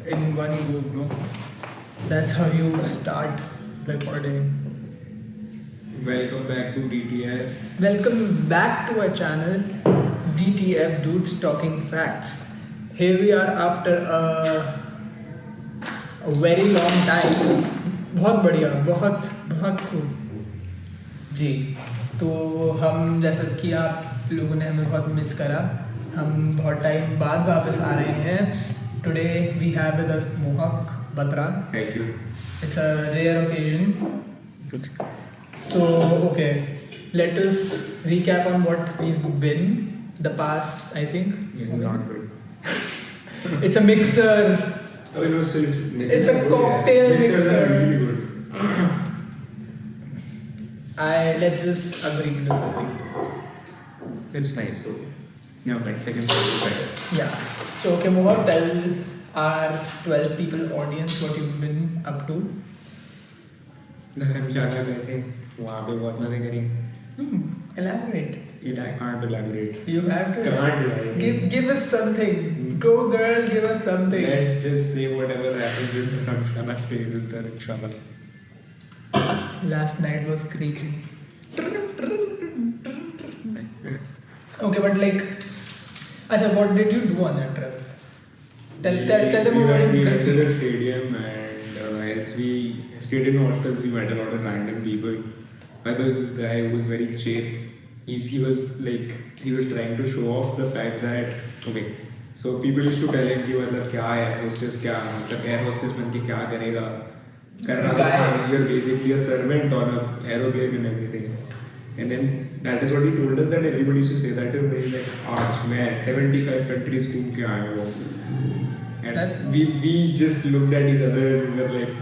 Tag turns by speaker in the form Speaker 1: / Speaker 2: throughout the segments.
Speaker 1: in one go, bro. That's how you start recording.
Speaker 2: Welcome back to DTF.
Speaker 1: Welcome back to our channel, DTF Dudes Talking Facts. Here we are after a very long time. बहुत बढ़िया, बहुत बहुत खूब जी। तो हम जैसा कि आप लोगों ने हमें बहुत मिस करा, हम बहुत टाइम बाद वापस आ रहे हैं. Today we have with us Mohak Batra.
Speaker 2: Thank you.
Speaker 1: It's a rare occasion. So, okay, let us recap on what we've been the past, I think.
Speaker 2: Not good.
Speaker 1: It's a mixer.
Speaker 2: Oh, no, still
Speaker 1: It's a cocktail
Speaker 2: Mixers are
Speaker 1: mixer.
Speaker 2: usually good.
Speaker 1: Let's just agree to disagree.
Speaker 2: It's nice. So, yeah, but second is better.
Speaker 1: Yeah. So, okay, Mohak, tell our 12 people audience what you've been up to.
Speaker 2: धर्मशाला गए थे वहाँ पे बहुत मजे करी.
Speaker 1: Elaborate.
Speaker 2: I can't elaborate.
Speaker 1: You have to.
Speaker 2: Can't elaborate.
Speaker 1: Give us something. Go, girl, give us something.
Speaker 2: Let's just say whatever happens in Dharamshala stays in Dharamshala.
Speaker 1: Last night was crazy. Okay, but like, Asha, what did you do on that trip? Tell them
Speaker 2: we
Speaker 1: about
Speaker 2: went
Speaker 1: it.
Speaker 2: to the stadium and as we stayed in hostels, we met a lot of random people. There was this guy who was very cheap. He was trying to show off the fact that okay. So people used to tell him कि मतलब क्या है air hostess क्या मतलब air hostess बन के क्या करेगा कर रहा था. You're basically a servant on an aeroplane and everything. And then that is what he told us that everybody used to say that like आज मैं 75 countries घूम के आया हूँ. And we just looked at each other and we were like.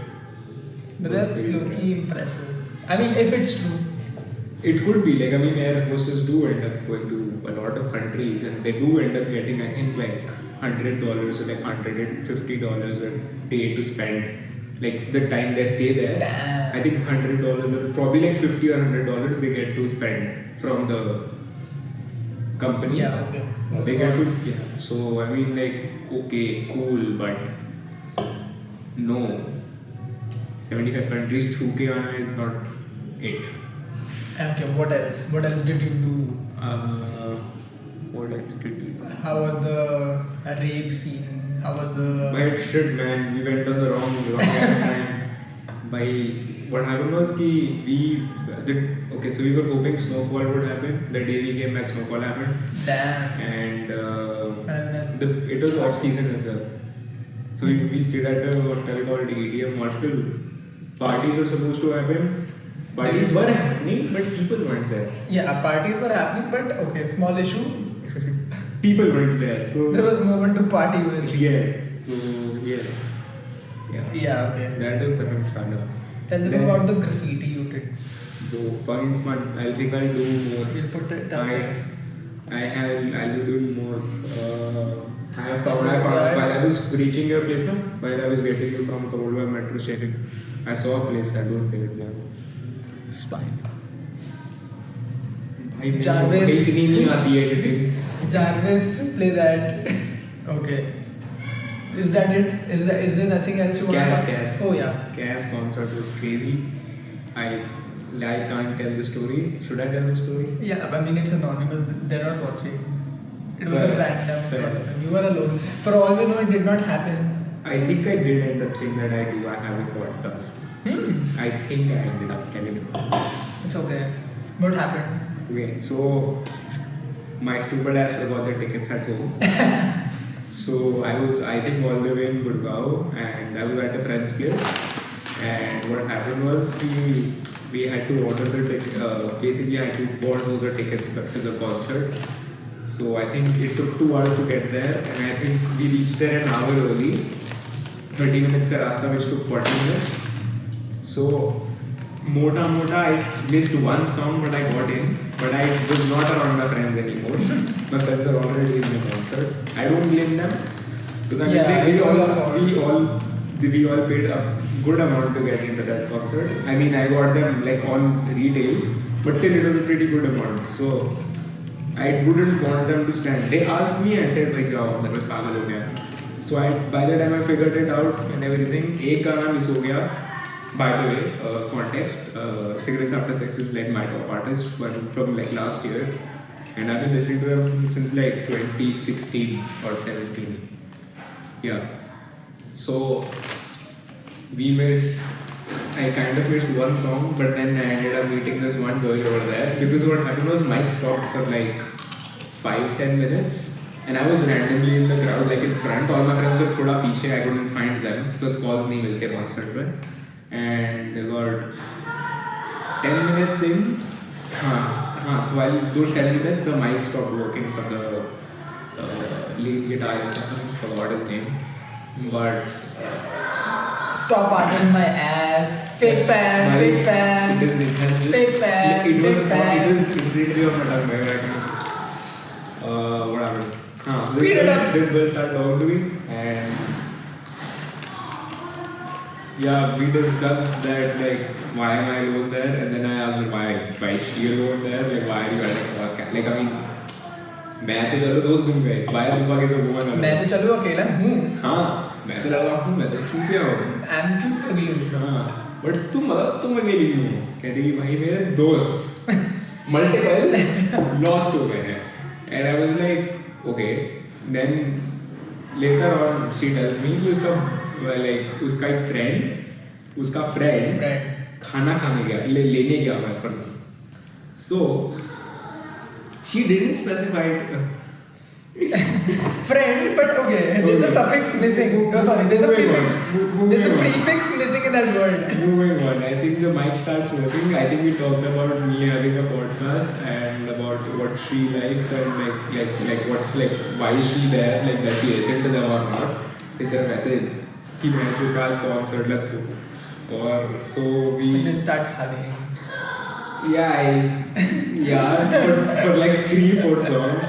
Speaker 1: But that's low-key impressive. I mean, if it's true.
Speaker 2: It could be like air hostess do end up going to a lot of countries and they do end up getting I think like $100 or like $150 a day to spend like the time they stay there.
Speaker 1: Damn.
Speaker 2: I think $100 or probably like $50 or $100 they get to spend from the company.
Speaker 1: Yeah, okay.
Speaker 2: They get to So I mean like okay, cool, but no. 75 countries छू के आना is not it.
Speaker 1: Okay, what else? What else did you do?
Speaker 2: What else did we do?
Speaker 1: How was the rave scene? How was the...
Speaker 2: But shit, man, we went on the wrong time. By what happened was so we were hoping snowfall would happen. The day we came back, snowfall happened.
Speaker 1: Damn.
Speaker 2: And it was off season as well. So we stayed at a hotel called EDM Hostel. Parties were supposed to happen. Parties were happening, but people weren't there.
Speaker 1: Yeah, parties were happening, but okay, small issue.
Speaker 2: People weren't there, so
Speaker 1: There was no one to party with.
Speaker 2: yes. So yes,
Speaker 1: Yeah, okay.
Speaker 2: That is Dharamshala.
Speaker 1: Tell them
Speaker 2: Then-
Speaker 1: about the graffiti you did.
Speaker 2: So fun. I think I'll do more.
Speaker 1: We'll put it up there.
Speaker 2: I'll be doing more. I found while I was reaching your place now, while I was getting you from Karolwa metro station, I saw a place I don't play it now.
Speaker 1: It's fine.
Speaker 2: भाई मेरे को
Speaker 1: Jarvis.
Speaker 2: इतनी नहीं आती है editing.
Speaker 1: Jarvis, play that. Okay. Is that it? Is there nothing else you want to
Speaker 2: Cass.
Speaker 1: Oh yeah.
Speaker 2: Cass concert was crazy. I can't tell the story. Should I tell the story?
Speaker 1: Yeah, I mean it's anonymous. They're not watching. It was
Speaker 2: Fair.
Speaker 1: a random
Speaker 2: Fair.
Speaker 1: person. You were alone. For all we know, it did not happen.
Speaker 2: I think I did end up saying that I have a podcast. I think I ended up telling it.
Speaker 1: It's okay. What happened?
Speaker 2: Okay, so my stupid ass forgot the tickets at home. So I think all the way in Gurgaon and I was at a friend's place. And what happened was we had to order the ticket. Basically, I had to borrow the tickets to the concert. So I think it took 2 hours to get there, and I think we reached there an hour early. 30 minutes ka rasta, which took 40 minutes. So mota I missed one song, but I got in. But I was not around my friends anymore. My friends are already in the concert. I don't blame them because I mean
Speaker 1: Yeah,
Speaker 2: we
Speaker 1: it was our
Speaker 2: all paid a good amount to get into that concert. I mean I got them like on retail, but still it was a pretty good amount. So I wouldn't want them to stand. They asked me, I said like, "Oh, that was pagal ho gaya." So by the time I figured it out and everything, एक गाना miss हो गया. By the way, context, Cigarettes After Sex is like my top artist from like last year, and I've been listening to them since like 2016 or 17. Yeah. So I kind of missed one song, but then I ended up meeting this one girl over there because what happened was mic stopped for like 5-10 minutes. And I was randomly in the crowd, like in front. All my friends were thoda piche. I couldn't find them because calls nahi milte concert mein. And about 10 minutes in, so while those 10 minutes, the mic stopped working for the lead guitarist. I forgot his name, but
Speaker 1: Top artist, my ass. Fake fan.
Speaker 2: It was completely on my tongue right now. Whatever.
Speaker 1: Speed it up.
Speaker 2: This girl started talking to me, and yeah, we discussed that like why am I alone there, and then I asked her why is she alone there, like why are you at a podcast? Like I mean, मैं तो चलो दोस्त घूम गए. Why the fuck is a woman alone?
Speaker 1: मैं तो चलो अकेला हूँ.
Speaker 2: हाँ, मैं तो लड़का हूँ, मैं तो चूतिया हूँ.
Speaker 1: I'm cute अगली.
Speaker 2: हाँ, but तुम अकेली क्यों हो? कहती कि भाई मेरे दोस्त multiple lost हो गए हैं. And I was like, okay. Then later on, she tells me कि उसका एक friend खाना खाने गया, लेने गया मैं for now. So she didn't specify it.
Speaker 1: Friend, but okay, there's a suffix missing. No, sorry, there's a prefix. There's a prefix missing in that word.
Speaker 2: Moving on, I think the mic starts working. I think we talked about me having a podcast and about what she likes and like what's like why is she there, like does she listen to them or not. Is there a message? कि मैं जो का sponsor, let's go. Or so we
Speaker 1: start hugging.
Speaker 2: Yeah, for like 3-4 songs.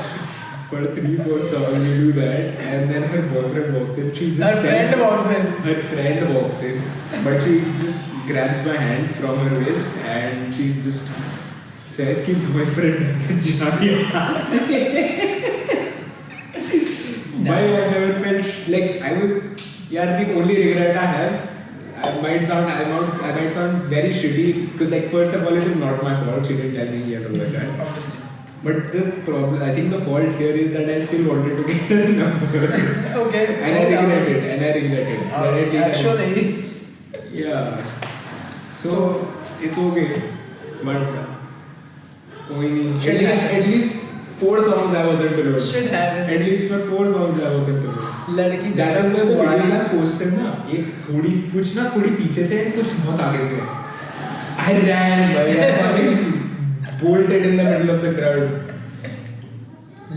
Speaker 2: For 3-4 songs, we do that, and then her boyfriend walks in.
Speaker 1: Her friend
Speaker 2: walks in, but she just grabs my hand from her waist and she just says कि boyfriend जाने यहाँ से. Why I never felt like I was. Yeah, the only regret I have. I might sound very shitty because like first of all it is not my fault. She didn't tell me yet over that.
Speaker 1: Obviously.
Speaker 2: But the problem, I think the fault here is that I still wanted to get her number.
Speaker 1: Okay.
Speaker 2: And I regret it.
Speaker 1: Actually.
Speaker 2: Yeah. So it's okay. But at least 4 songs I wasn't alone.
Speaker 1: Should have it.
Speaker 2: At least for 4 songs I wasn't alone.
Speaker 1: लड़की
Speaker 2: That is why the videos I've posted ना एक थोड़ी पीछे से कुछ बहुत आगे से. I ran, I bolted in the middle of the crowd.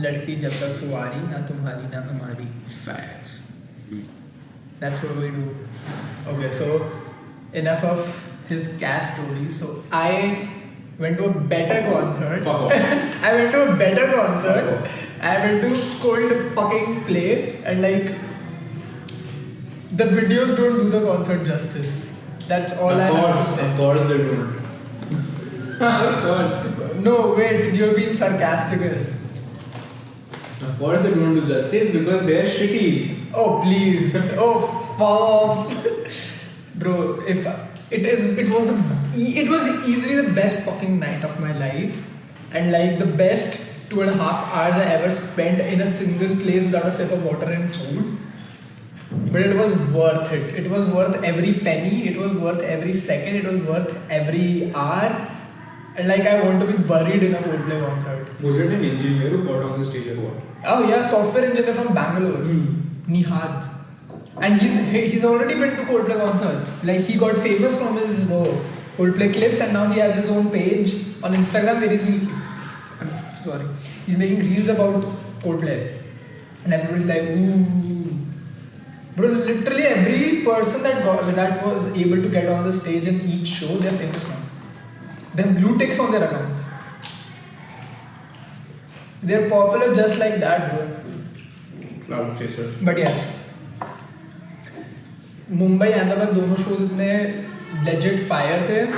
Speaker 1: लड़की जब तक तुम्हारी ना तुम्हारी ना हमारी.
Speaker 2: Facts.
Speaker 1: That's what we do. Okay, so enough of his cast story. So I went to a better concert.
Speaker 2: Fuck off.
Speaker 1: I went to a better concert. I went to Coldplay and like the videos don't do the concert justice. That's all I have to say.
Speaker 2: Of course they don't.
Speaker 1: No, wait, you're being sarcastic.
Speaker 2: Of course they don't do justice because they're shitty.
Speaker 1: Oh please. Oh fall off. Bro, it was easily the best fucking night of my life and like the best 2.5 hours I ever spent in a single place without a sip of water and food. But it was worth it. It was worth every penny. It was worth every second. It was worth every hour. And like I want to be buried in a Coldplay concert.
Speaker 2: Was it an engineer who got on the stage or what?
Speaker 1: Oh yeah, software engineer from Bangalore. Nihad. And he's already been to Coldplay concerts. Like he got famous from his Coldplay clips and now he has his own page on Instagram where he's making reels about Coldplay. And everybody's like, ooh. Bro, literally every person that was able to get on the stage in each show, they're famous now. They have blue ticks on their accounts. They're popular just like that, bro.
Speaker 2: Cloud chasers.
Speaker 1: But yes, Mumbai and Ahmedabad दोनों shows इतने legit fire थे,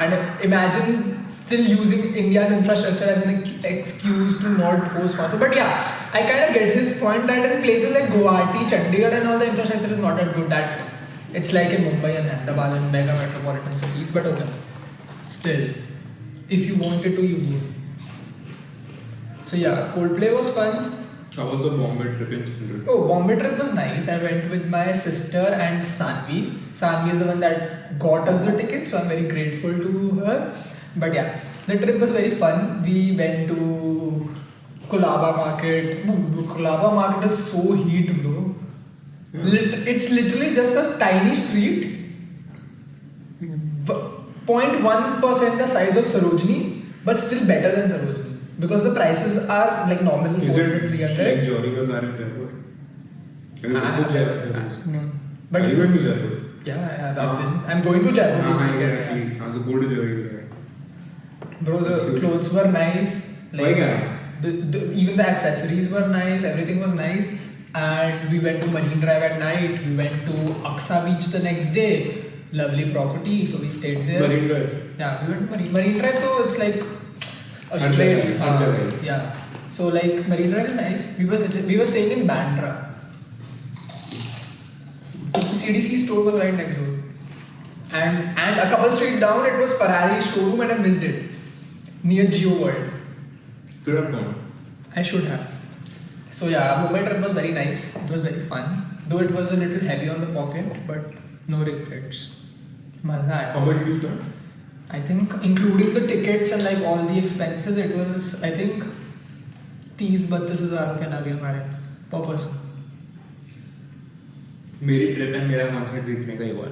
Speaker 1: and imagine still using India's infrastructure as an excuse to not host concert. But yeah, I kind of get his point that in places like Guwahati, Chandigarh, and all the infrastructure is not that good. That it's like in Mumbai and Ahmedabad and mega metropolitan cities. But okay, still, if you wanted to, you would. So yeah, Coldplay was fun.
Speaker 2: How was the Bombay trip in general?
Speaker 1: Oh, Bombay trip was nice. I went with my sister and Sanvi. Sanvi is the one that got us the ticket, so I'm very grateful to her. But yeah, the trip was very fun. We went to Kolaba Market. Kolaba Market is so heat, bro. It's literally just a tiny street, 0.1% the size of Sarojini, but still better than Sarojini because the prices are like normal
Speaker 2: Is
Speaker 1: 400,
Speaker 2: it
Speaker 1: 300.
Speaker 2: like Jolly Bazaar in Jaipur? Have you been to Jaipur?
Speaker 1: No.
Speaker 2: Are you going to Jaipur?
Speaker 1: Yeah, I've been. I'm going to Jaipur this weekend.
Speaker 2: Exactly. So go to Jaipur.
Speaker 1: Bro, the clothes were nice.
Speaker 2: Like,
Speaker 1: even the accessories were nice. Everything was nice. And we went to Marine Drive at night. We went to Aksa Beach the next day. Lovely property, so we stayed there.
Speaker 2: Marine Drive.
Speaker 1: Yeah, we went to Marine Drive, so it's like a
Speaker 2: Under
Speaker 1: straight.
Speaker 2: Drive.
Speaker 1: Yeah. So like Marine Drive is nice. We were staying in Bandra. CDC store was right next door. And a couple street down, it was Ferrari's showroom, and I missed it. Near Geo World.
Speaker 2: Should have gone.
Speaker 1: I should have. So yeah, Mumbai trip was very nice. It was very fun. Though it was a little heavy on the pocket, but no regrets. Maza aaya.
Speaker 2: How much did you spend?
Speaker 1: I think including the tickets and like all the expenses, it was I think 30-32 हज़ार रुपये लगे हमारे per person.
Speaker 2: मेरी trip and मेरा concert देखने का ही हुआ.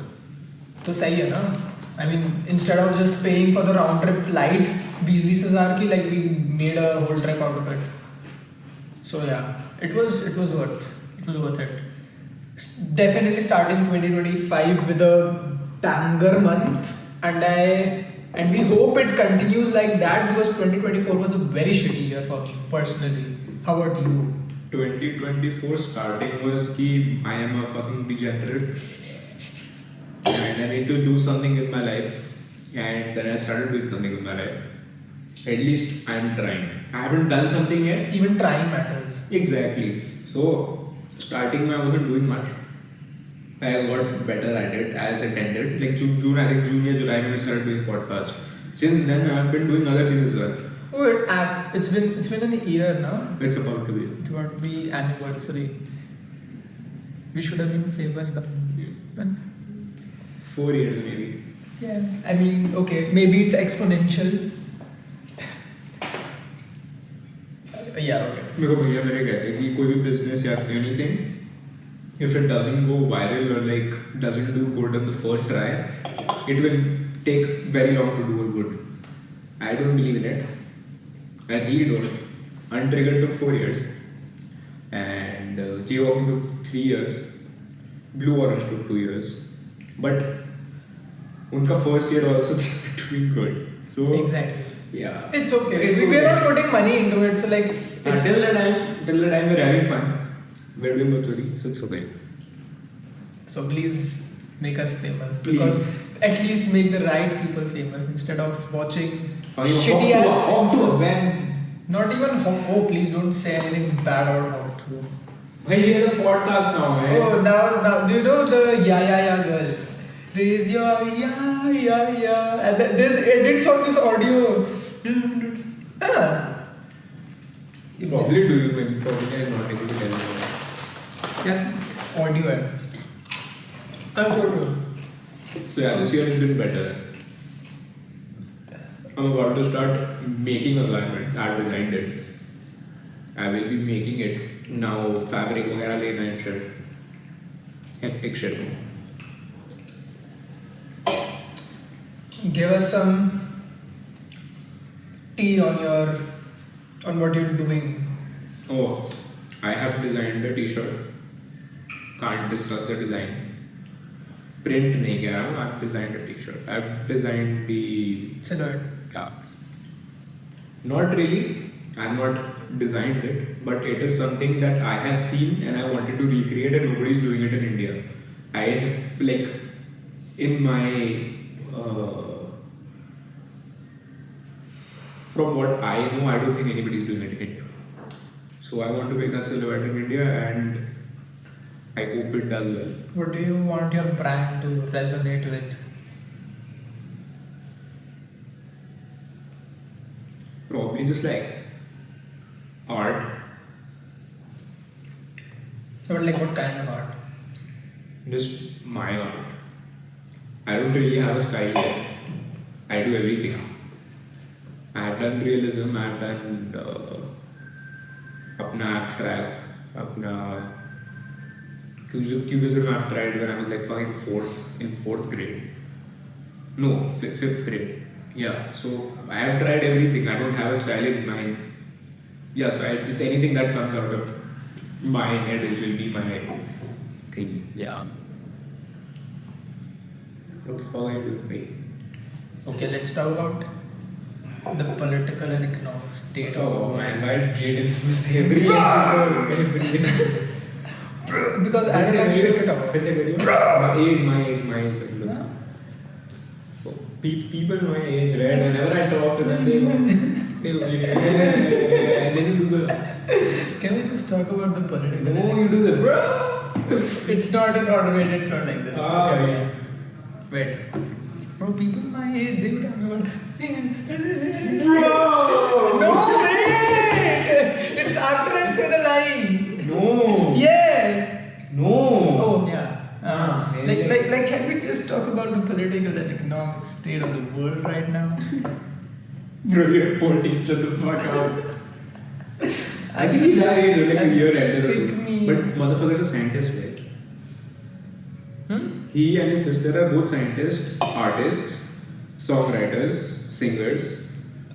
Speaker 1: तो सही है ना? I mean, instead of just paying for the round trip flight, 20-20 हज़ार की like we made a whole trip out of it. So yeah, it was worth it. Definitely starting 2025 with a banger month, and we hope it continues like that because 2024 was a very shitty year for me personally. How about you?
Speaker 2: 2024 starting was कि I am a fucking degenerate and I need to do something with my life, and then I started doing something with my life. At least I am trying. I haven't done something yet.
Speaker 1: Even trying matters.
Speaker 2: Exactly. So starting I wasn't doing much. I got better at it as intended. Like June, I think June or July when I started doing podcasts. Since then I have been doing other things as well.
Speaker 1: Oh, it's been an year now.
Speaker 2: It's about to be.
Speaker 1: It's about to be anniversary. We should have been famous by then.
Speaker 2: 4 years maybe.
Speaker 1: Yeah. I mean, okay, maybe it's exponential. Yeah, okay.
Speaker 2: मेरे को भैया मेरे कहते हैं कि कोई भी business या anything, if it doesn't go viral or like doesn't do good on the first try, it will take very long to do it good. I don't believe in it. I really don't. Untriggered took 4 years, and Jaywalking took 3 years. Blue Orange took 2 years, but उनका first year also doing good. So
Speaker 1: Exactly.
Speaker 2: yeah,
Speaker 1: It's okay.
Speaker 2: It's
Speaker 1: We're
Speaker 2: okay.
Speaker 1: not putting money into it, so like it's
Speaker 2: till the time we're having fun, we're doing virtually, so it's okay.
Speaker 1: So please make us famous.
Speaker 2: Please.
Speaker 1: Because at least make the right people famous instead of watching
Speaker 2: Shitty
Speaker 1: shitty ass.
Speaker 2: man.
Speaker 1: Not even oh, please don't say anything bad about Hawk.
Speaker 2: Bhai, ये तो podcast now है.
Speaker 1: Oh, now, do you know the yeah girl? Raise your yeah. And there's edits on this audio. Ah.
Speaker 2: Probably do you when probably I'm not able to tell you.
Speaker 1: Yeah, audio ad. I'm sure.
Speaker 2: So yeah, this year has been better. I'm about to start making a garment. I designed it. I will be making it now. Fabric वगैरह लेना है shit. Hectic shit.
Speaker 1: Give us some tea on what you're doing.
Speaker 2: Oh, I have designed a t-shirt. Can't discuss the design. Print नहीं किया हूँ. I've designed a t-shirt. I've designed the
Speaker 1: Silhouette.
Speaker 2: yeah. Not really. I've not designed it, but it is something that I have seen and I wanted to recreate, and nobody's doing it in India. I like in my from what I know, I don't think anybody's doing it in India. So I want to make that silhouette in India, and I hope it does well.
Speaker 1: What do you want your brand to resonate with?
Speaker 2: Probably just like art.
Speaker 1: But like what kind of art?
Speaker 2: Just my art. I don't really have a style yet. I do everything. I have done realism, I have done अपना abstract, अपना cubism I've tried when I was like fucking fourth grade. No, fifth grade. Yeah, so I have tried everything. I don't have a style in mind. Yeah, so it's anything that comes out of my head, it will be my thing.
Speaker 1: Yeah.
Speaker 2: What the fuck are you doing, mate?
Speaker 1: Okay, let's talk about the political and economic state
Speaker 2: Oh
Speaker 1: of
Speaker 2: man, why Jaden Smith every episode?
Speaker 1: Because I don't have shit to talk about.
Speaker 2: फिर से करियो. My age.
Speaker 1: Huh?
Speaker 2: So people my age, right? Whenever I talk to them, they will and then you do the.
Speaker 1: Can we just talk about the political?
Speaker 2: No, you do the bro.
Speaker 1: It's not in automated, it's not like this.
Speaker 2: Ah,
Speaker 1: Okay,
Speaker 2: yeah.
Speaker 1: Wait. Bro, people my age, they would talk about.
Speaker 2: Bro!
Speaker 1: No, wait! It's after I say the line.
Speaker 2: No.
Speaker 1: Yeah!
Speaker 2: No.
Speaker 1: Oh, yeah.
Speaker 2: Yeah.
Speaker 1: Like, can we just talk about the political and economic state of the world right now?
Speaker 2: Bro, you're 14, shut the fuck up. I think he's our age, like a year elder.
Speaker 1: Pick me.
Speaker 2: But motherfucker's a scientist, right? He and his sister are both scientists, artists, songwriters, singers,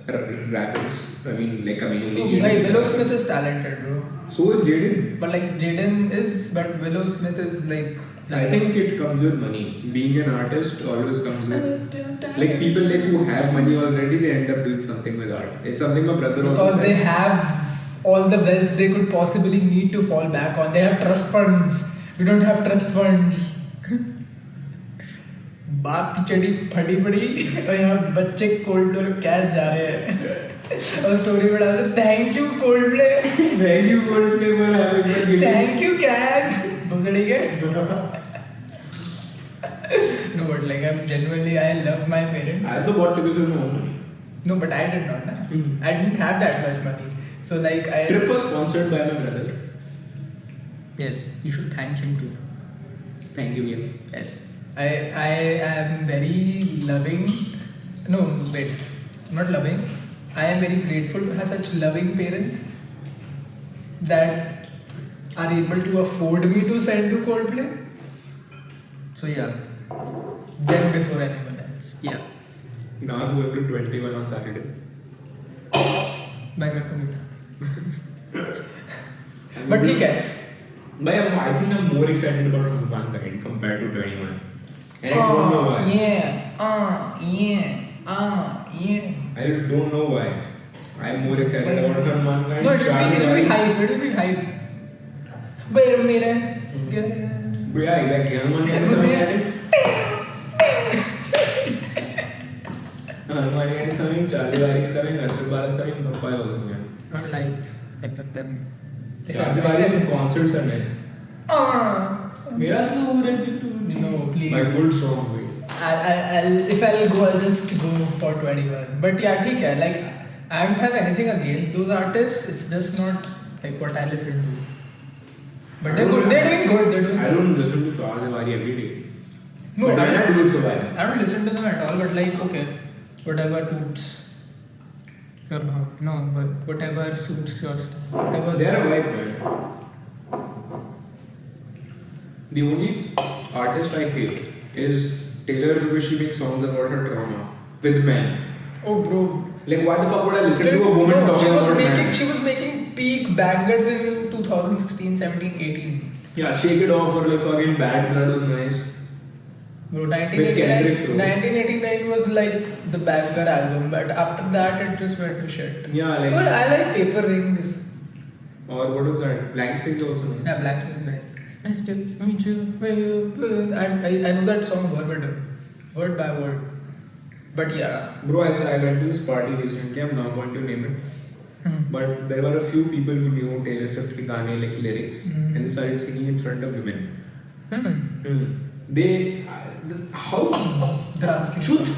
Speaker 2: rappers. Only Jaden.
Speaker 1: Like, Willow Smith is talented, bro.
Speaker 2: So is Jaden.
Speaker 1: But like, Jaden is, but Willow Smith is like.
Speaker 2: I think it comes with money. Being an artist always comes with like people like who have money already. They end up doing something with art. It's something my brother also
Speaker 1: Because
Speaker 2: said.
Speaker 1: they have all the wealth they could possibly need to fall back on. They have trust funds. We don't have trust funds. बाप की चटी फटी पड़ी और यहाँ बच्चे cold play cash जा रहे हैं और स्टोरी में डाल रहे thank you cold play
Speaker 2: Thank you Coldplay for having me.
Speaker 1: Thank you cash भोसड़ी के No, but like I'm genuinely, I love my parents.
Speaker 2: I have bought tickets with my own money.
Speaker 1: No, but I did not. Nah.
Speaker 2: Mhm.
Speaker 1: I didn't have that much money. So like I.
Speaker 2: Trip was sponsored by my brother.
Speaker 1: Yes, you should thank him too.
Speaker 2: Thank you, yeah.
Speaker 1: Yes. I am very loving. No, wait. Not loving. I am very grateful to have such loving parents that are able to afford me to send to Coldplay. So yeah. Then before anyone else. Yeah.
Speaker 2: Now I'm going to 21 on Saturday.
Speaker 1: Bye bye commute. But ठीक है.
Speaker 2: But I think I'm more excited about Mankind compared to 21. And I don't know why.
Speaker 1: Yeah.
Speaker 2: I just don't know why. I'm more excited about Mankind.
Speaker 1: No, it'll be hype. It'll be hype. But मेरा
Speaker 2: But yeah, exactly. Mankind is coming. Mankind is coming. Charlie Wari is coming. Arshad Bal is coming. Papa is also coming.
Speaker 1: Not like them.
Speaker 2: Charlie Wari's concerts are nice. मेरा सूरज तू
Speaker 1: No, please.
Speaker 2: My good song, wait.
Speaker 1: If I'll go, I'll just go for 21. But yeah, ठीक है. Like I don't have anything against those artists. It's just not like what I listen to. But they're good. They're doing good. They're doing.
Speaker 2: I don't listen to Charlie Wari every day.
Speaker 1: No,
Speaker 2: but
Speaker 1: I
Speaker 2: when I do it, so why?
Speaker 1: I don't listen to them at all. But like, okay, whatever suits your mouth. No, but whatever suits your stuff. Whatever.
Speaker 2: They're a vibe, man. The only artist I hate is Taylor because she makes songs about her trauma with men.
Speaker 1: Oh, bro.
Speaker 2: Like, why the fuck would I listen to a woman talking about men?
Speaker 1: She was making peak bangers in 2016, 17, 18.
Speaker 2: Yeah, Shake It Off or like fucking Bad Blood was nice.
Speaker 1: Bro,
Speaker 2: With Kendrick too.
Speaker 1: 1989 was like the banger album, but after that it just went to shit.
Speaker 2: Yeah, like.
Speaker 1: But I like Paper Rings.
Speaker 2: Or what was that? Blank Space was also nice.
Speaker 1: Yeah, Black was nice. I still meet you where you. I know that song verbatim, word by word. But yeah.
Speaker 2: Bro, I went to this party recently. I'm not going to name it. But there were a few people who knew Taylor Swift के गाने like lyrics, and they started singing in front of women. They how truth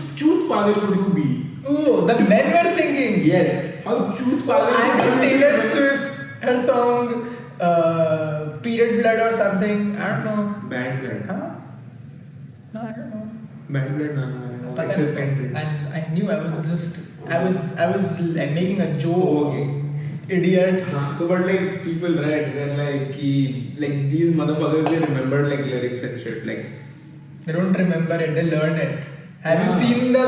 Speaker 2: pagal could you be?
Speaker 1: Oh, the men were singing.
Speaker 2: Yes, how truth pagal
Speaker 1: I
Speaker 2: could
Speaker 1: think
Speaker 2: you
Speaker 1: Taylor
Speaker 2: be?
Speaker 1: Swift, her song, Period Blood or something. I don't know.
Speaker 2: Bad blood.
Speaker 1: Huh? No, I don't know.
Speaker 2: Bad blood na.
Speaker 1: But
Speaker 2: Except Kendrick.
Speaker 1: and I knew I was like making a joke.
Speaker 2: Oh, okay.
Speaker 1: Idiot.
Speaker 2: So but like people read, they're like like these motherfuckers, they remember like lyrics and shit like.
Speaker 1: They don't remember it, they learn it. Have you
Speaker 2: Yeah.
Speaker 1: seen the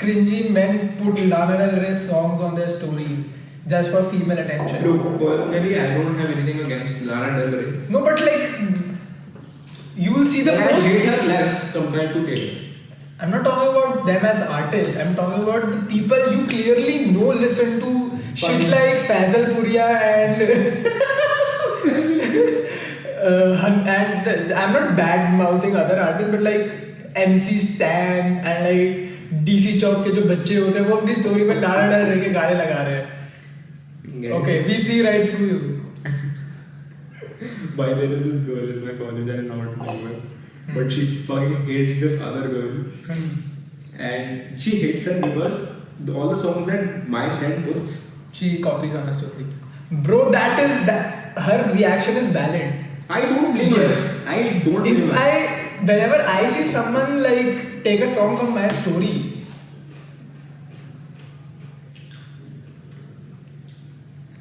Speaker 1: cringy men put Lana Del Rey songs on their stories just for female attention?
Speaker 2: Look, personally, I don't have anything against Lana Del Rey.
Speaker 1: No, but like, you will see the
Speaker 2: I
Speaker 1: post.
Speaker 2: hate her less compared to Taylor.
Speaker 1: I'm not talking about them as artists. I'm talking about the people you clearly know listen to shit
Speaker 2: Funny.
Speaker 1: like Faisal Puria and and I'm not bad mouthing other artists, but like MC Stan and like DC Chowk के जो बच्चे होते हैं वो अपनी story में डाल रहे के गाने लगा रहे हैं. Okay, we see right through you.
Speaker 2: By there is this girl in my college, I'll not remember. But she fucking hates this other girl. And she hates her because all the songs that my friend puts.
Speaker 1: She copies on her story. Bro, that her reaction is valid.
Speaker 2: I don't blame
Speaker 1: Yes.
Speaker 2: her. I don't blame
Speaker 1: If
Speaker 2: her.
Speaker 1: whenever I see someone like take a song from my story,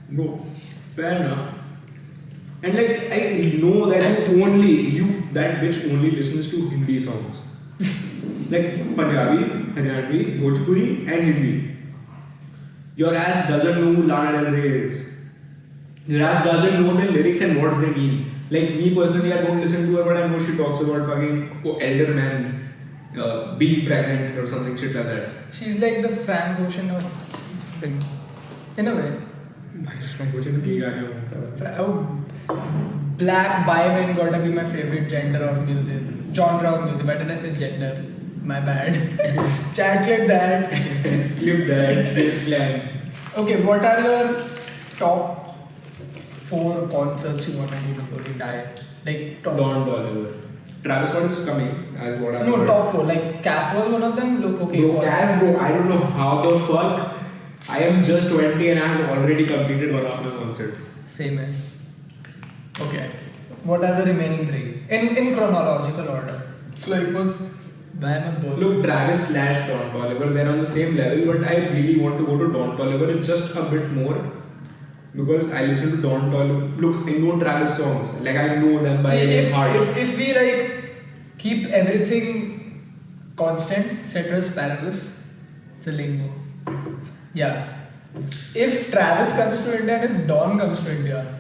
Speaker 2: No, fair enough. And like I know that you that bitch only listens to Hindi songs. Like Punjabi, Haryanvi, Bhojpuri and Hindi. Your ass doesn't know who Lana Del Rey is. Your ass doesn't know the lyrics and what they mean. Like me personally, I don't listen to her, but I know she talks about fucking elder man being pregnant or something shit like that.
Speaker 1: she's like the Frank Ocean of in a way. Oh, black bi men gotta be my favorite gender of music. Genre of music. Why did I say gender? My bad. Chat like that.
Speaker 2: Clip that, face clan.
Speaker 1: Okay, what are your top 4 concerts you want to do before you die? Like top.
Speaker 2: Don Toliver. Travis Scott is coming, as what I
Speaker 1: No, top 4. Like Cass was one of them. Look, okay.
Speaker 2: Bro,
Speaker 1: what-
Speaker 2: Cass, bro, I don't know how the fuck. I am just 20 and I have already completed one of my concerts.
Speaker 1: Same as. Okay. What are the remaining 3? In chronological order. So it was Van and Bull.
Speaker 2: Look, Travis / Don Toliver, they're on the same level, but I really want to go to Don Toliver just a bit more because I listen to Don Toliver. Look, I know Travis songs, like I know them by
Speaker 1: See,
Speaker 2: heart.
Speaker 1: if we like keep everything constant, ceteris paribus, it's a lingo. Yeah. If Travis comes to India and if Don comes to India,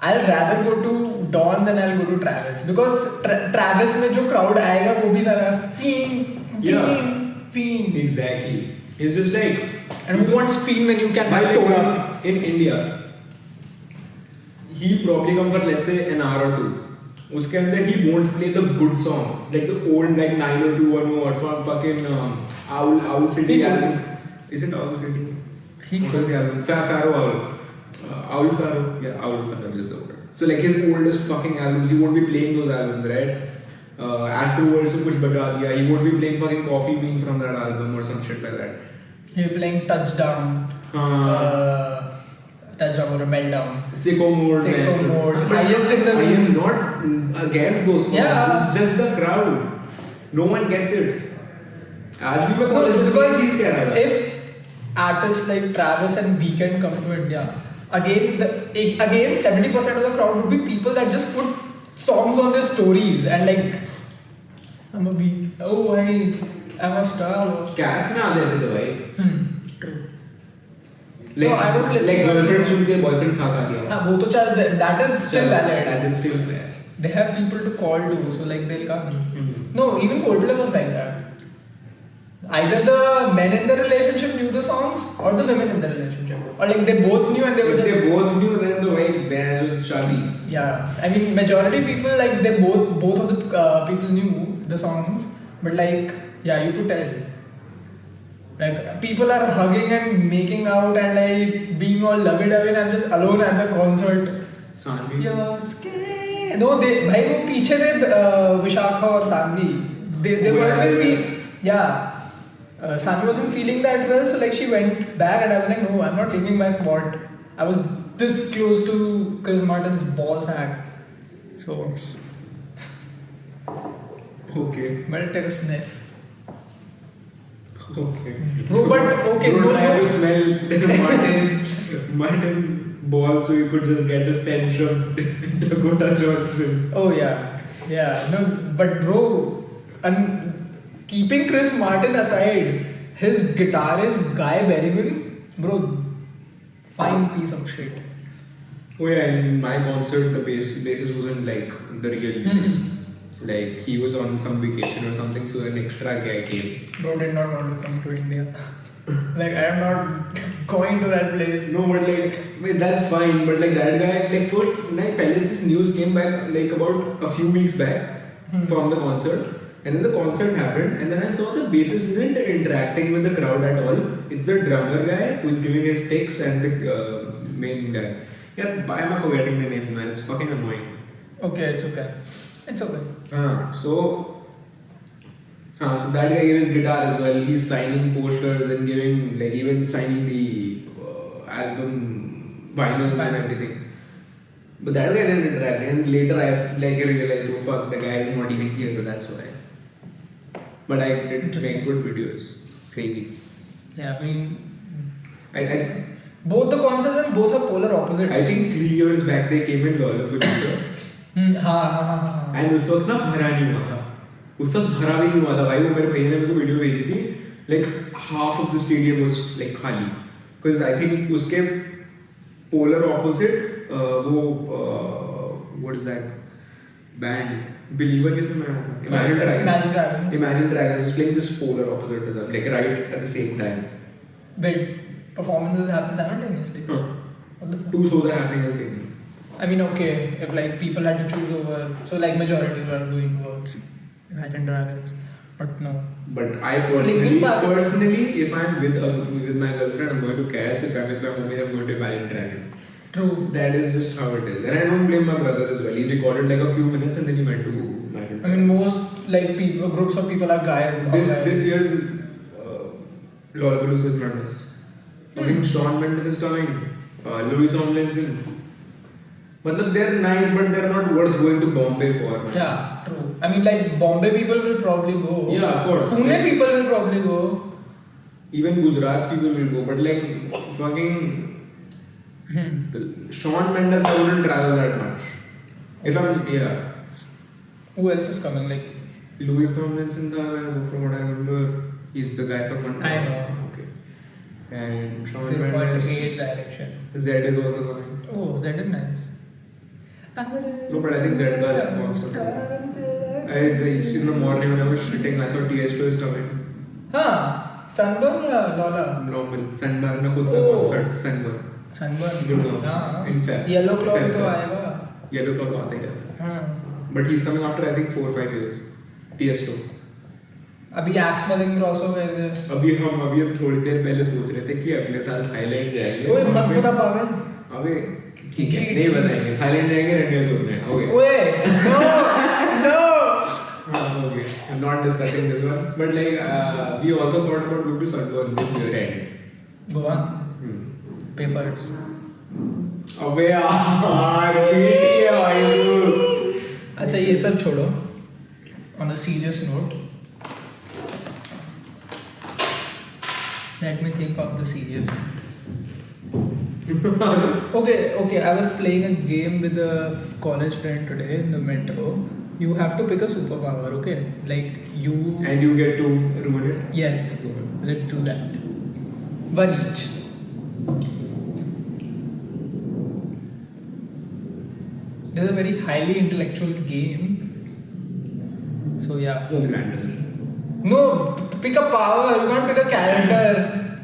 Speaker 1: I'll rather go to Don than I'll go to Travis because Travis में जो crowd आएगा वो भी सारा fiend.
Speaker 2: Exactly. It's just like
Speaker 1: And who wants fiend when you can
Speaker 2: by
Speaker 1: have
Speaker 2: the way,
Speaker 1: Torah?
Speaker 2: in India, he'll probably come for let's say an hour or two. उसके अंदर he won't play the good songs like the old like 90210 or fucking Owl City
Speaker 1: He
Speaker 2: album. Is it Owl City?
Speaker 1: He
Speaker 2: What was the album? Pharaoh Owl. Owl Pharaoh. Yeah, Owl Pharaoh is the word. So like his oldest fucking albums, he won't be playing those albums, right? Afterwards, कुछ बजा दिया. He won't be playing fucking Coffee Bean from that album or some shit like that.
Speaker 1: You're playing Touchdown. Touchdown or Meltdown.
Speaker 2: Sicko mode.
Speaker 1: Sicko
Speaker 2: man.
Speaker 1: mode.
Speaker 2: But
Speaker 1: Highest in the
Speaker 2: I
Speaker 1: room.
Speaker 2: am not against those songs.
Speaker 1: Yeah.
Speaker 2: It's just the crowd. No one gets it. आज भी मैं
Speaker 1: No,
Speaker 2: college में
Speaker 1: because
Speaker 2: चीज कह रहा था.
Speaker 1: if artists like Travis and Weeknd come to India, again 70% of the crowd would be people that just put songs on their stories and like I'm a week. Oh, I'm a star.
Speaker 2: Cash में आधे ऐसे थे भाई.
Speaker 1: No, I don't listen
Speaker 2: like
Speaker 1: to
Speaker 2: girlfriend सुन के boyfriend साथ आ गया.
Speaker 1: हाँ, वो तो चल that is still valid.
Speaker 2: That is still fair.
Speaker 1: They have people to call to, so like they'll come.
Speaker 2: Mhm.
Speaker 1: No, even Coldplay was like that. Either the men in the relationship knew the songs or the women in the relationship, or like they both knew and they were
Speaker 2: If
Speaker 1: just
Speaker 2: they both knew, then the way band shadi.
Speaker 1: yeah. I mean, majority people like they both of the people knew the songs, but like yeah, you could tell. Like people are hugging and making out and like being all lovey-dovey, and I'm just alone at the concert.
Speaker 2: Sanvi.
Speaker 1: You're scared. No, they भाई वो पीछे थे विशाखा और Saanvi. They weren't with me. Yeah. Sanvi wasn't feeling that well, so like she went back, and I was like, no, I'm not leaving my spot. I was this close to Chris Martin's ball sack. So,
Speaker 2: Okay.
Speaker 1: but it took a sniff.
Speaker 2: Okay.
Speaker 1: Bro, but okay,
Speaker 2: Don't
Speaker 1: no,
Speaker 2: try
Speaker 1: no.
Speaker 2: to smell Martin's ball so you could just get the stench of Dakota Johnson.
Speaker 1: Oh yeah. No, but bro, and keeping Chris Martin aside, his guitarist Guy Berryman, bro, fine piece of shit.
Speaker 2: Oh yeah, in my concert the bassist wasn't like the real bassist. Like he was on some vacation or something, so an extra guy came.
Speaker 1: Bro did not want to come to India. Like I am not going to that place.
Speaker 2: No, but like wait, that's fine. But like that guy, like first, like pehle this news came back like about a few weeks back from the concert, and then the concert happened, and then I saw the bassist isn't interacting with the crowd at all. It's the drummer guy who's giving his picks and the main guy. Yeah, why am I forgetting the name, man? It's fucking annoying.
Speaker 1: Okay, it's okay. It's okay.
Speaker 2: So that guy gave his guitar as well. He's signing posters and giving like even signing the album vinyls and everything. But that guy didn't interact. And later I like realized, oh fuck, the guy is not even here, so that's why. But I did make good videos. Crazy.
Speaker 1: Yeah, I mean,
Speaker 2: I
Speaker 1: both the concerts and both are polar opposites.
Speaker 2: I think 3 years back they came in Lollapalooza.
Speaker 1: हाँ.
Speaker 2: And उस वक्त ना भरा नहीं हुआ था. उस वक्त भरा भी नहीं हुआ था भाई. वो मेरे भैया ने मेरे को वीडियो भेजी थी. Like half of the stadium was like खाली. बिकॉज आई थिंक उसके पोलर ऑपोजिट वो what is that band believer किसने बनाया था? Imagine Dragons was playing this polar opposite to them, like right at the same time.
Speaker 1: Wait, performances happen simultaneously.
Speaker 2: Huh.
Speaker 1: What the fuck?
Speaker 2: 2 shows are happening at the same time.
Speaker 1: I mean, okay, if like people had to choose over, so like majority were doing works, Imagine Dragons, but no.
Speaker 2: But I
Speaker 1: Linkin Park is-
Speaker 2: personally, if I'm with my girlfriend, I'm going to Cass. If I'm with my homie, I'm going to Imagine Dragons.
Speaker 1: True.
Speaker 2: That is just how it is, and I don't blame my brother as well. He recorded like a few minutes and then he went to Imagine.
Speaker 1: I mean, most like people, groups of people are guys. or guys.
Speaker 2: This year's Lollapalooza is madness. I think Shawn Mendes is coming. Louis Tomlinson. Matlab they're nice, but they're not worth going to Bombay for. Man.
Speaker 1: Yeah, true. I mean, like Bombay people will probably go.
Speaker 2: Yeah, of course.
Speaker 1: Pune people will probably go.
Speaker 2: Even Gujarat people will go, but like fucking Shawn Mendes, I wouldn't travel that much. If I'm
Speaker 1: Who else is coming? Like,
Speaker 2: Louis Tomlinson, from what I remember, he's the guy from Montana.
Speaker 1: I know.
Speaker 2: Okay. And Shawn Mendes.
Speaker 1: 0.8 direction.
Speaker 2: Zed is also coming.
Speaker 1: Oh, that is nice.
Speaker 2: No, but I think Zed got wants to come. In the morning when I was shitting, I thought TS2 is coming.
Speaker 1: Huh? Sunburn या Lola?
Speaker 2: No, with Sunburn का खुद का
Speaker 1: Oh.
Speaker 2: concert. Sunburn.
Speaker 1: Sunburn. हाँ.
Speaker 2: In Feb.
Speaker 1: Yellow Claw भी
Speaker 2: Feb,
Speaker 1: तो
Speaker 2: Feb.
Speaker 1: आएगा.
Speaker 2: Yellow Claw तो आता ही रहता है.
Speaker 1: हाँ.
Speaker 2: But he's coming after I think 4 or 5 years. TS2.
Speaker 1: अभी Axe Smelling क्रॉस हो गए थे.
Speaker 2: अभी हम थोड़ी देर पहले सोच रहे थे कि अगले साल थाईलैंड जाएंगे.
Speaker 1: ओए मत बता पागल.
Speaker 2: अबे ठीक है नहीं बताएंगे. थाईलैंड जाएंगे रेंडल घूमने. ओके.
Speaker 1: ओए no.
Speaker 2: Okay. I'm not discussing this one, but like we also thought about going to Sunburn this year end.
Speaker 1: Goa. Papers.
Speaker 2: अबे यार पीटी है भाई तू.
Speaker 1: अच्छा ये सब छोड़ो. On a serious note, let me think of the serious note. Okay. I was playing a game with a college friend today in the metro. You have to pick a superpower, okay? Like you.
Speaker 2: And you get to ruin it.
Speaker 1: Yes. Let's do that. One each. It is a very highly intellectual game. So yeah.
Speaker 2: Homelander.
Speaker 1: No, pick a power. You can't pick a character.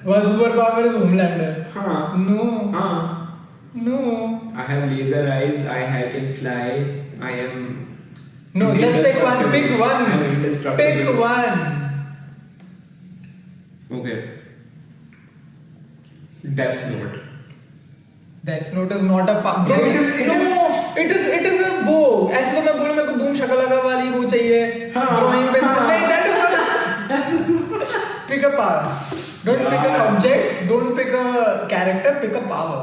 Speaker 1: One superpower is Homelander.
Speaker 2: Huh.
Speaker 1: No.
Speaker 2: Huh.
Speaker 1: No.
Speaker 2: I have laser eyes. I can fly. I am.
Speaker 1: No, just pick one. Pick
Speaker 2: I'm
Speaker 1: one.
Speaker 2: indestructible.
Speaker 1: Pick one.
Speaker 2: Okay. Death Note.
Speaker 1: Death Note is not a
Speaker 2: Yeah, it is-
Speaker 1: it is a bow. ऐसे तो मैं बोलूँ मेरे को boom Shakalaka वाली वो चाहिए drawing pencil. नहीं, that is not. Pick a power. Don't pick an
Speaker 2: Yeah.
Speaker 1: object. Don't pick a character. Pick a power.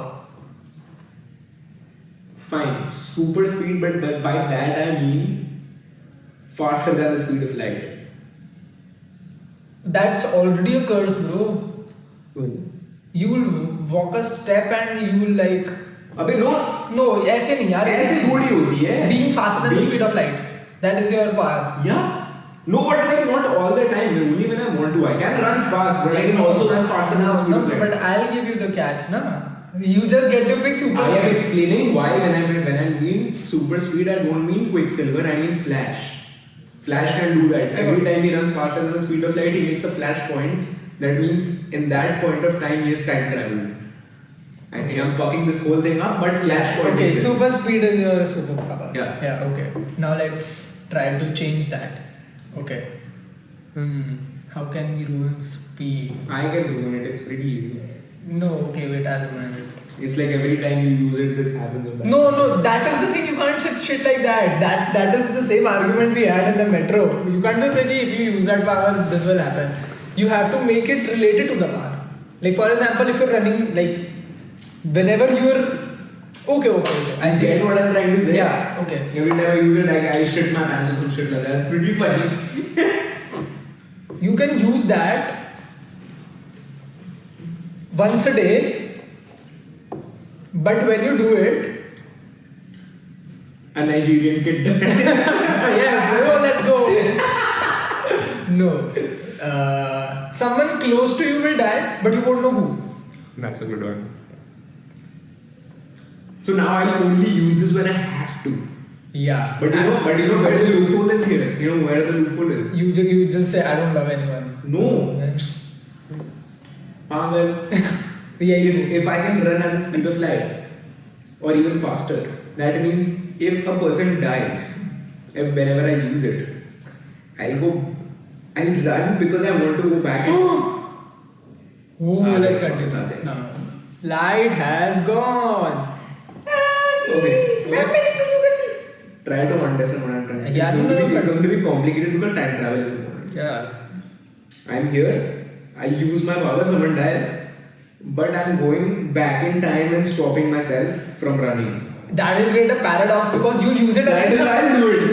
Speaker 2: Fine, super speed, but by that I mean faster than the speed of light.
Speaker 1: That's already a curse, bro. You will walk a step and you will like.
Speaker 2: अबे no,
Speaker 1: No, ऐसे नहीं यार.
Speaker 2: ऐसे थोड़ी होती है.
Speaker 1: Being faster than the
Speaker 2: Being-
Speaker 1: speed of light. That is your power.
Speaker 2: Yeah. No, but like not all the time. Only when I want to. I can run fast, but I can also run faster than the speed
Speaker 1: No,
Speaker 2: of light.
Speaker 1: but I'll give you the catch, na. You just get to pick super
Speaker 2: I am
Speaker 1: speed.
Speaker 2: explaining why when I mean super speed, I don't mean Quicksilver. I mean Flash. Flash can do that. Every time he runs faster than the speed of light, he makes a flash point. That means in that point of time, he has time travel. I think I'm fucking this whole thing up, but Flash point
Speaker 1: Okay,
Speaker 2: exists.
Speaker 1: super speed is your superpower.
Speaker 2: Yeah.
Speaker 1: Yeah. Okay. Now let's try to change that. Okay. How can we ruin speed?
Speaker 2: I can ruin it. It's pretty easy.
Speaker 1: No. Okay. Wait. I'll ruin it.
Speaker 2: It's like every time you use it, this happens.
Speaker 1: No. That is the thing. You can't say shit like that. That is the same argument we had in the metro. You can't just say कि if you use that power, this will happen. You have to make it related to the power. Like for example, if you're running like whenever you're okay.
Speaker 2: I get what I'm trying to say.
Speaker 1: Yeah. Okay.
Speaker 2: Every time I use it, like I shit my pants or some shit like that. It's pretty funny.
Speaker 1: You can use that once a day, but when you do it,
Speaker 2: A Nigerian kid.
Speaker 1: yes, bro, let's go. No, someone close to you will die, but you won't know who.
Speaker 2: That's a good one. So now I only use this when I have to.
Speaker 1: Yeah,
Speaker 2: But you know where the loophole is here. You know where the loophole is.
Speaker 1: you just say I don't love anyone.
Speaker 2: No. Pagal.
Speaker 1: Yeah,
Speaker 2: If I can run at the speed of light, or even faster, that means if a person dies, whenever I use it, I'll run because I want to go back.
Speaker 1: Oh, let's continue.
Speaker 2: Saturday.
Speaker 1: No. Light has gone.
Speaker 2: Okay, so try to understand what I'm trying to say.
Speaker 1: Yeah,
Speaker 2: It's going to be complicated because time travel is important.
Speaker 1: Yeah.
Speaker 2: I'm here, I use my power, someone dies, but I'm going back in time and stopping myself from running.
Speaker 1: That will create a paradox because you use it
Speaker 2: That
Speaker 1: against
Speaker 2: is why I'll do it.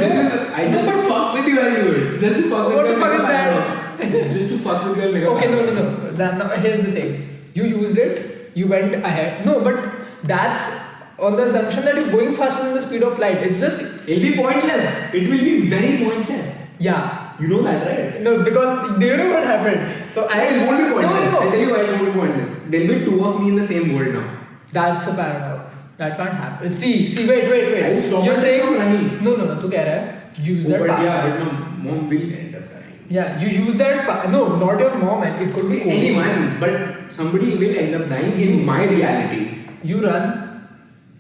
Speaker 2: I just
Speaker 1: No.
Speaker 2: to fuck with you, I'll do it. Just to fuck with
Speaker 1: What
Speaker 2: you.
Speaker 1: the fuck is that?
Speaker 2: Just to fuck with you, I'll make a
Speaker 1: Okay, no.
Speaker 2: paradox.
Speaker 1: Now, here's the thing. You used it, you went ahead. No, but that's on the assumption that you're going faster than the speed of light. It's just,
Speaker 2: It'll be pointless. It will be very pointless.
Speaker 1: yeah.
Speaker 2: You know that, right?
Speaker 1: No, because do you know what happened? So
Speaker 2: It won't be pointless.
Speaker 1: No.
Speaker 2: I'll tell you why it won't be pointless. There'll be two of me in the same world now.
Speaker 1: That's a paradox. That can't happen. See, wait.
Speaker 2: I'll stop
Speaker 1: You're
Speaker 2: myself
Speaker 1: saying
Speaker 2: from running.
Speaker 1: No. तू कह रहा है use that
Speaker 2: But
Speaker 1: power.
Speaker 2: yeah, but my mom will end up dying.
Speaker 1: Yeah, you use that power. No, not your mom. And it could be
Speaker 2: Anyone, but somebody will end up dying in my reality.
Speaker 1: You run,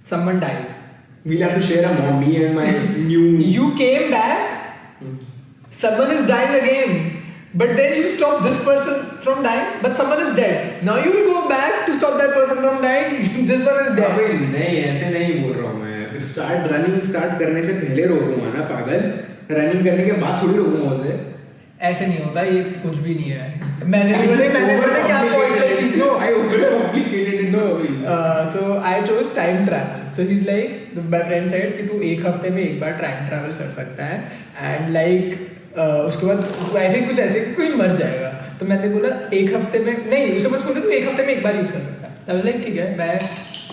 Speaker 1: someone died.
Speaker 2: We'll have to share a mom, me and my new.
Speaker 1: You came back, someone is dying again. But then you stop this person from dying, but someone is dead. Now you will go back to stop that person from dying. This one is dead.
Speaker 2: अबे नहीं ऐसे नहीं बोल रहा हूँ मैं फिर start करने से पहले रोकूंगा ना पागल रनिंग करने के बाद थोड़ी रोकूंगा उसे
Speaker 1: ऐसे नहीं होता ये कुछ भी नहीं है मैंने क्या pointless चीज no
Speaker 2: I overcomplicated it.
Speaker 1: No, so I chose time travel. So he's like, my friend said कि तू एक हफ्ते में एक बार time travel कर सकता है and like उसके बाद I think कुछ ऐसे कि कोई मर जाएगा तो मैंने बोला एक हफ्ते में नहीं उसे बस बोला तू एक हफ्ते में एक बार यूज कर सकता है I was like ठीक है मैं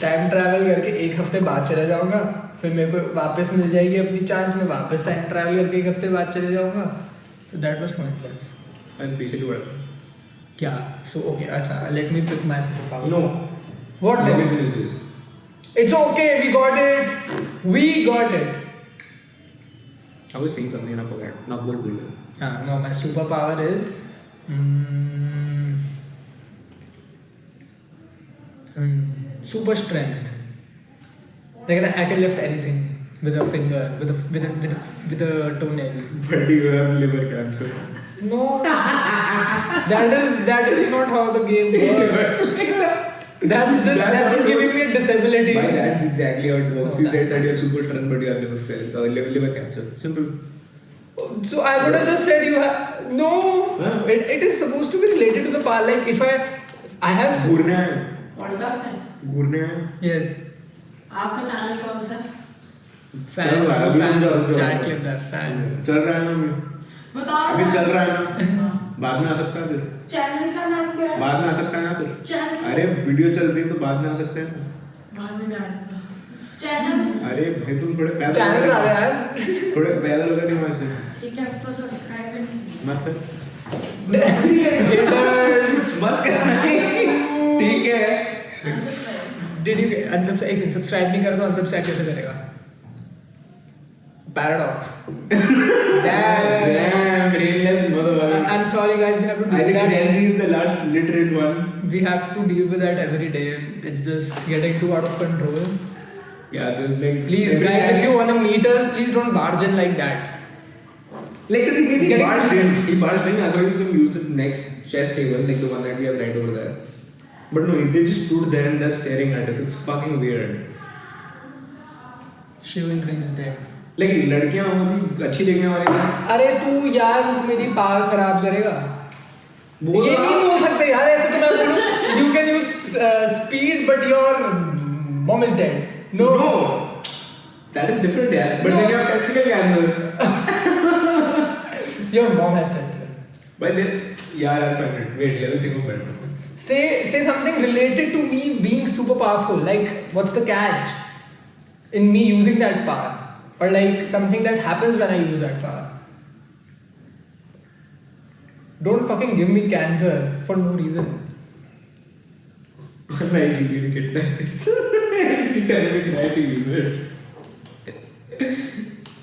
Speaker 1: टाइम ट्रैवल करके एक हफ्ते बाद चला जाऊंगा फिर मेरे को वापस मिल जाएगी अपनी चांस में वापस टाइम ट्रैवल करके एक हफ्ते बाद चले जाऊंगा so that was pointless.
Speaker 2: And basically what?
Speaker 1: क्या so okay अच्छा let me pick my superpower.
Speaker 2: No.
Speaker 1: What
Speaker 2: Let me
Speaker 1: no?
Speaker 2: finish this.
Speaker 1: It's okay, we got it.
Speaker 2: I was saying something and I forgot. Not good builder.
Speaker 1: No, my superpower is super strength. Like I can lift anything with a finger, with a toenail.
Speaker 2: But do you have liver cancer?
Speaker 1: No, that is not how the game works.
Speaker 2: It works like that.
Speaker 1: That's just giving me a disability.
Speaker 2: Why? That's exactly how it works.
Speaker 1: No,
Speaker 2: You said that you have super strength, but you have liver cancer. Simple.
Speaker 1: So I would have just said you have no.
Speaker 2: Huh?
Speaker 1: It is supposed to be related to the power. Like if I have
Speaker 2: घूरना है.
Speaker 3: Podcast है
Speaker 2: घूरना है.
Speaker 1: yes.
Speaker 3: आपका channel कौन सा है?
Speaker 2: चल रहा है, अभी
Speaker 1: fans,
Speaker 2: रुक जाओ.
Speaker 1: chat के अंदर fans.
Speaker 2: चल रहा है ना अभी.
Speaker 3: बताओ
Speaker 2: अभी
Speaker 3: ना।
Speaker 2: चल रहा है ना.
Speaker 3: हाँ।
Speaker 2: बाद में आ सकता है फिर.
Speaker 3: चैनल का नाम क्या है?
Speaker 2: बाद में आ सकता है ना फिर.
Speaker 3: चैनल
Speaker 2: अरे वीडियो चल रही है तो बाद में आ सकते हैं.
Speaker 3: बाद में क्या है? चैनल
Speaker 2: अरे भाई तुम थोड़े पैदल
Speaker 1: चैनल
Speaker 2: हो
Speaker 1: आ
Speaker 2: गए.
Speaker 1: रहा है
Speaker 2: थोड़े पैदल हो गए दिमाग से.
Speaker 3: ठीक है तो सब्सक्राइब करें।
Speaker 2: मत कर.
Speaker 1: Haters.
Speaker 2: मत करना. ठीक है.
Speaker 1: Did you unsubscribe? Subscribe नहीं करा तो unsubscribe कैसे करेगा? Paradox.
Speaker 2: Damn, brainless motherfucker.
Speaker 1: I'm sorry guys, we have to
Speaker 2: I
Speaker 1: do
Speaker 2: think
Speaker 1: that.
Speaker 2: Gen Z is the last literate one.
Speaker 1: We have to deal with that every day. It's just getting too out of control.
Speaker 2: Yeah, there's like.
Speaker 1: Please,
Speaker 2: every
Speaker 1: guys,
Speaker 2: time-
Speaker 1: if you wanna meet us, please don't barge in like that.
Speaker 2: Like the thing is, he
Speaker 1: Getting-
Speaker 2: barged in. He barged in. I thought he was going to use the next chess table, like the one that we have right over there. But no, they just stood there and they're staring at us. It's fucking weird.
Speaker 1: Chivalry is dead.
Speaker 2: Like लड़कियां बहुत ही अच्छी देखने वाली थी.
Speaker 1: अरे तू यार मेरी पावर खराब करेगा.
Speaker 2: बोल
Speaker 1: ये
Speaker 2: रहा-
Speaker 1: नहीं बोल सकते यार ऐसे तो मैं बोलूं. You can use speed, but your mom is dead. No.
Speaker 2: That is different, yeah. But
Speaker 1: No.
Speaker 2: then you have testicle cancer.
Speaker 1: Your mom has testicle.
Speaker 2: But then, yeah, I'll find it. Wait, let me think of it.
Speaker 1: Say something related to me being super powerful. Like what's the catch in me using that power, or like something that happens when I use that power. Don't fucking give me cancer for no reason.
Speaker 2: Nigerian kid dies. You tell me try to use it.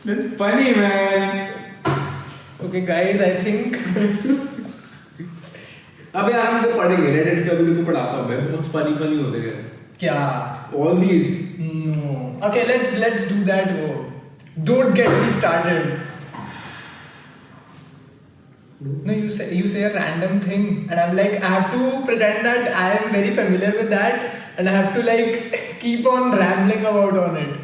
Speaker 2: That's funny, man.
Speaker 1: Okay, guys, I think
Speaker 2: अबे यार हम तो पढ़ेंगे Reddit पे अभी देखो पढ़ाता हूँ मैं बहुत funny होते गए.
Speaker 1: क्या?
Speaker 2: All these.
Speaker 1: No. Okay, let's do that. Oh. Don't get me started. No, you say a random thing, and I'm like, I have to pretend that I am very familiar with that, and I have to like keep on rambling about on it.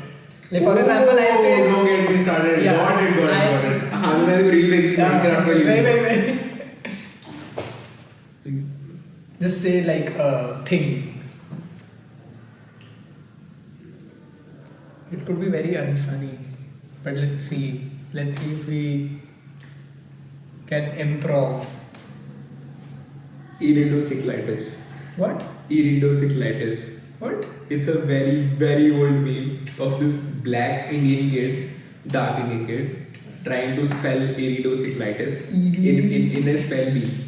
Speaker 1: Like for example, I say.
Speaker 2: Don't get me started.
Speaker 1: Yeah,
Speaker 2: Got it.
Speaker 1: I
Speaker 2: got
Speaker 1: see.
Speaker 2: it. हाँ तो मैंने reel देखी थी Minecraft वाली.
Speaker 1: Wait. Just say like a thing. It could be very unfunny, but let's see. Let's see if we can improv.
Speaker 2: Iridocyclitis.
Speaker 1: What?
Speaker 2: Iridocyclitis.
Speaker 1: What?
Speaker 2: It's a very old meme of this black Indian kid, dark Indian kid, trying to spell iridocyclitis in a spell bee.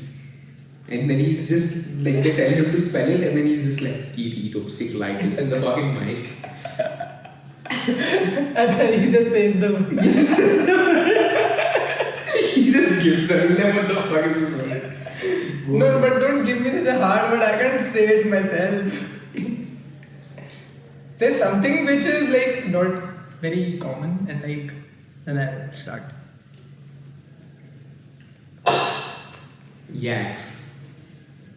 Speaker 2: And then he's just like they tell him to spell it, and then he's just like iridocyclitis in the fucking mic.
Speaker 1: And then he just says the word.
Speaker 2: He just gives up. He's like, what the fuck is this word?
Speaker 1: No, but don't give me such a hard word. I can't say it myself. There's something which is like not very common, and like then I start.
Speaker 2: Yaks.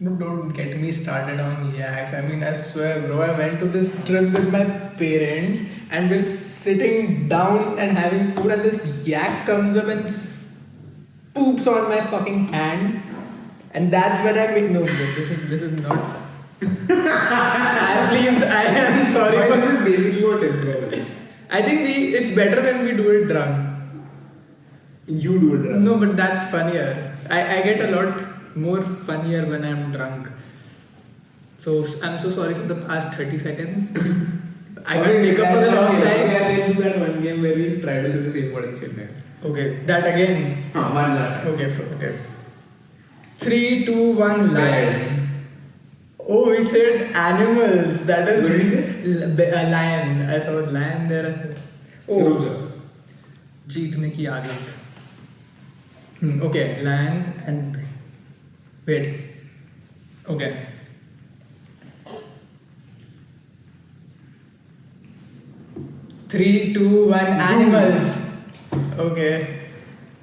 Speaker 1: No, don't get me started on yaks. I mean, I swear, bro, I went to this trip with my parents and we're sitting down and having food, and this yak comes up and poops on my fucking hand. And that's when I mean, no, bro, this is not. Please, I am sorry.
Speaker 2: Why
Speaker 1: but
Speaker 2: is this basically what improv is?
Speaker 1: I think it's better when we do it drunk.
Speaker 2: You do it, right?
Speaker 1: No, but that's funnier. I get a lot more funnier when I'm drunk. So I'm so sorry for the past 30 seconds. I can't make up for the lost time.
Speaker 2: Yeah, let's do that one game where we try to say the same word at the same time.
Speaker 1: Okay, that again.
Speaker 2: One last time.
Speaker 1: Okay. 3, 2, 1, liars.
Speaker 2: Bears.
Speaker 1: Oh, we said animals. That is
Speaker 2: What did you
Speaker 1: a lion. I saw a lion there.
Speaker 2: रुक
Speaker 1: Oh,
Speaker 2: जाओ.
Speaker 1: जीतने की आदत. Okay, lion and wait. Okay. Three, two, one. Animals. Okay.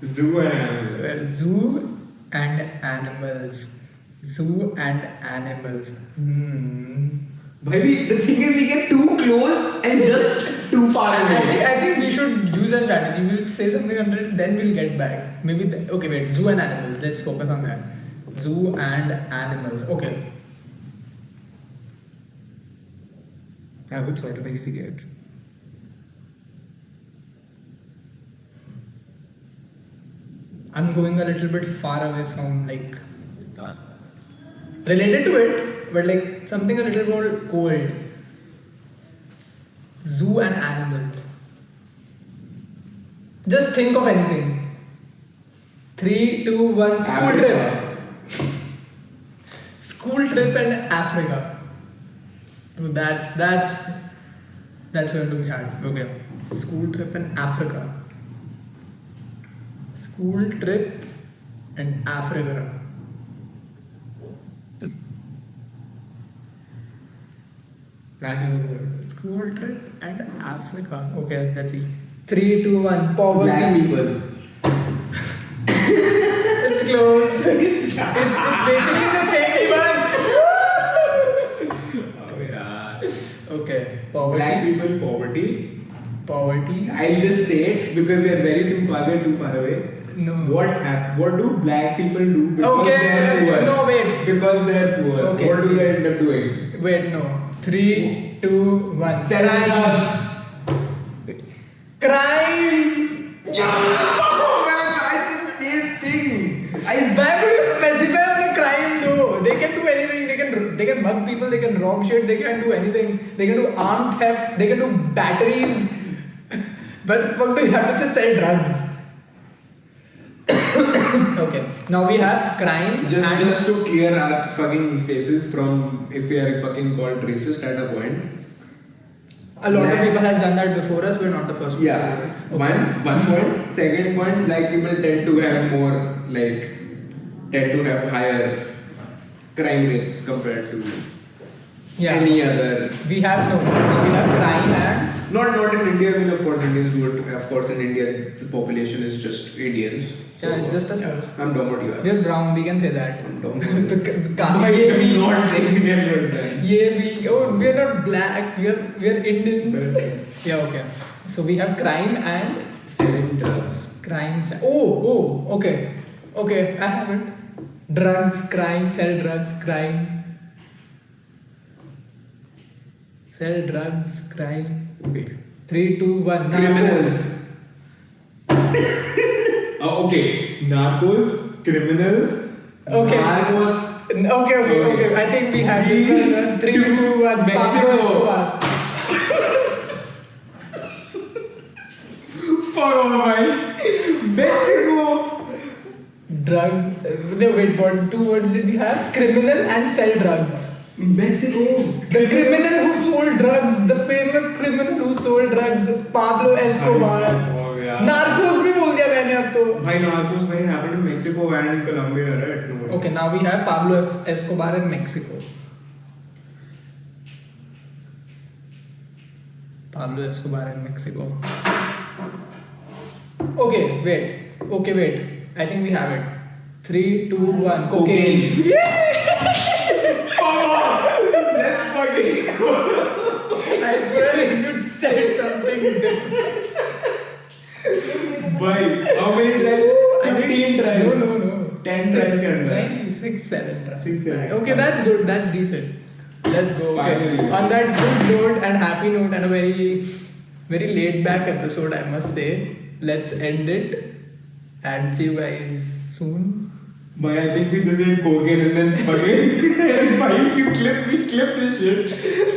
Speaker 2: Zoo and animals.
Speaker 1: Zoo and animals. Zoo and animals.
Speaker 2: Maybe the thing is we get too close and just too far away.
Speaker 1: I think we should use a strategy. We'll say something under it, then we'll get back. Maybe okay, wait. Zoo and animals. Let's focus on that. Zoo and animals. Okay.
Speaker 2: I would sort of anything yet.
Speaker 1: I'm going a little bit far away from like related to it, but like something a little more cold. Zoo and animals. Just think of anything. 3, 2, 1. School
Speaker 2: Africa.
Speaker 1: trip. School trip and Africa. So that's going to be hard. Okay. School trip and Africa. School trip and Africa. School trip and Africa. Okay, let's see. 3, 2, 1. Poverty.
Speaker 2: Black people.
Speaker 1: It's close. it's basically the same one.
Speaker 2: Oh yeah.
Speaker 1: Okay. Poverty.
Speaker 2: Black people, poverty.
Speaker 1: Poverty.
Speaker 2: I'll just say it because they're too far away.
Speaker 1: No.
Speaker 2: What do black people do because
Speaker 1: Okay,
Speaker 2: they're poor?
Speaker 1: no, wait.
Speaker 2: Because they're poor.
Speaker 1: Okay.
Speaker 2: What do they end up doing?
Speaker 1: Wait, no. 3, 2, 1.
Speaker 2: Selling drugs.
Speaker 1: Crime.
Speaker 2: Oh man, I said the same thing.
Speaker 1: Why would you specify on a crime though? They can do anything. They can mug people. They can rob shit. They can do anything. They can do armed theft. They can do batteries. But the fuck do you have to just sell drugs? Okay. Now we have crime.
Speaker 2: Just to clear our fucking faces from if we are fucking called racist at a point.
Speaker 1: A lot of people has done that before us. We're not the first.
Speaker 2: Yeah.
Speaker 1: Okay.
Speaker 2: One point. Second point, black people tend to have higher crime rates compared to any other.
Speaker 1: We have crime and
Speaker 2: Not in India. I mean, of course, Indians do it. Of course, in India, the population is just Indians. So
Speaker 1: yeah, it's just us.
Speaker 2: I'm dumb what you ask.
Speaker 1: We're brown. We can say that.
Speaker 2: I'm dumb.
Speaker 1: Why
Speaker 2: I'm not saying we are not done.
Speaker 1: we're not black. We're Indians. Yeah, okay. So we have crime and
Speaker 2: Selling drugs.
Speaker 1: crimes. Okay. I have it. Drugs, crime, sell drugs, crime. Sell drugs, crime.
Speaker 2: Okay.
Speaker 1: 3, 2, 1.
Speaker 2: Criminals. Okay. Narcos, criminals.
Speaker 1: Okay.
Speaker 2: Narcos.
Speaker 1: Okay. I think we have this one. 3, 2, 1.
Speaker 2: Mexico. Fuck off, man. Mexico.
Speaker 1: Drugs. No, wait. What 2 words did we have? Criminal and sell drugs.
Speaker 2: Mexico.
Speaker 1: The criminal who sold drugs, the famous criminal who sold drugs, Pablo Escobar.
Speaker 2: Oh yeah.
Speaker 1: Narcos भी बोल दिया मैंने अब तो.
Speaker 2: भाई narcos भाई happened in Mexico and Colombia, right? No.
Speaker 1: Okay, now we have Pablo Escobar in Mexico. Pablo Escobar in Mexico. Okay, wait. I think we have it. 3, 2, 1. Cocaine.
Speaker 2: Let's fucking go.
Speaker 1: I swear if you'd said something different.
Speaker 2: Bhai, how many tries? 15 tries.
Speaker 1: No.
Speaker 2: 10 tries के अंदर.
Speaker 1: 9, 6, 7 tries.
Speaker 2: 6, 7.
Speaker 1: Okay, that's good. That's decent. Let's go. Okay.
Speaker 2: Finally.
Speaker 1: On that good note and happy note and a very, very laid back episode, I must say, let's end it and see you guys soon.
Speaker 2: Bhai, I think we just did cocaine and then smuggling. Bhai, if you clip this shit.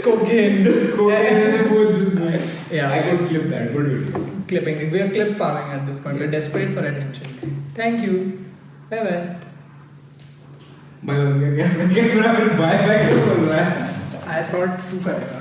Speaker 1: Cocaine.
Speaker 2: Just cocaine and then both just going.
Speaker 1: Yeah.
Speaker 2: I could clip that. Good video.
Speaker 1: Clipping. We are clip farming at this point. We're
Speaker 2: Yes.
Speaker 1: desperate for attention. Thank you. Bye bye.
Speaker 2: भाई बन गया क्या? क्या मेरा फिर bye bye क्यों बोल रहा है?
Speaker 1: I thought तू करेगा.